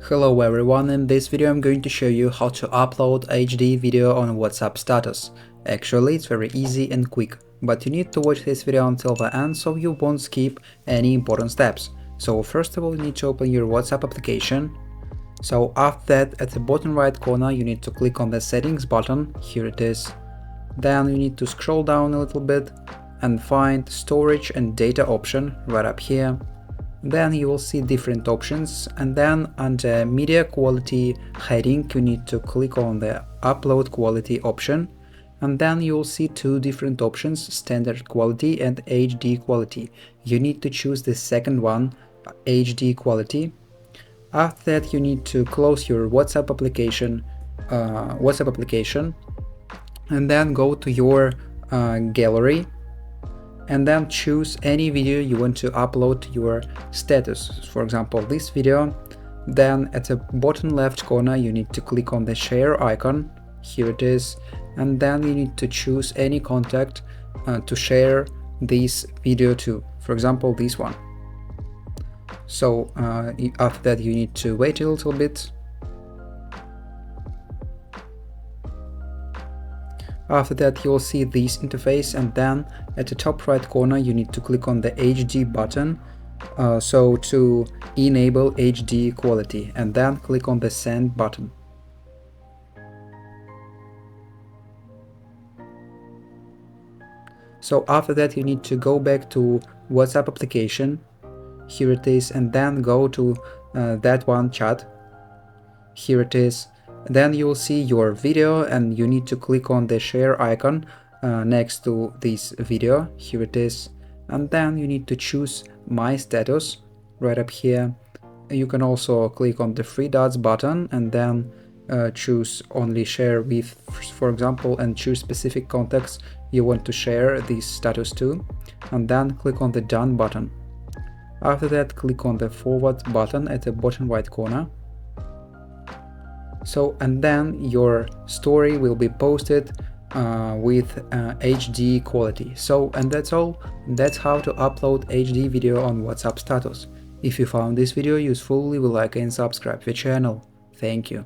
Hello everyone, in this video I'm going to show you how to upload HD video on WhatsApp status. Actually, it's very easy and quick, but you need to watch this video until the end so you won't skip any important steps. So first of all, you need to open your WhatsApp application. So after that, at the bottom right corner you need to click on the settings button, here it is. Then you need to scroll down a little bit and find storage and data option right up here. Then you will see different options, and then under media quality heading you need to click on the upload quality option, and then you will see two different options, standard quality and HD quality. You need to choose the second one, HD quality. After that you need to close your WhatsApp application, and then go to your gallery and then choose any video you want to upload to your status, for example this video. Then at the bottom left corner you need to click on the share icon, here it is, and then you need to choose any contact to share this video to, for example this one. So after that you need to wait a little bit. After that you will see this interface, and then at the top right corner you need to click on the HD button, so to enable HD quality, and then click on the send button. So after that you need to go back to WhatsApp application, here it is, and then go to that one, chat, here it is. Then you will see your video and you need to click on the share icon next to this video, here it is, and then you need to choose my status right up here. You can also click on the three dots button and then choose only share with, for example, and choose specific contacts you want to share this status to, and then click on the done button. After that click on the forward button at the bottom right corner. So, and then your story will be posted with HD quality. So, and that's all. That's how to upload HD video on WhatsApp status. If you found this video useful, leave a like and subscribe to the channel. Thank you.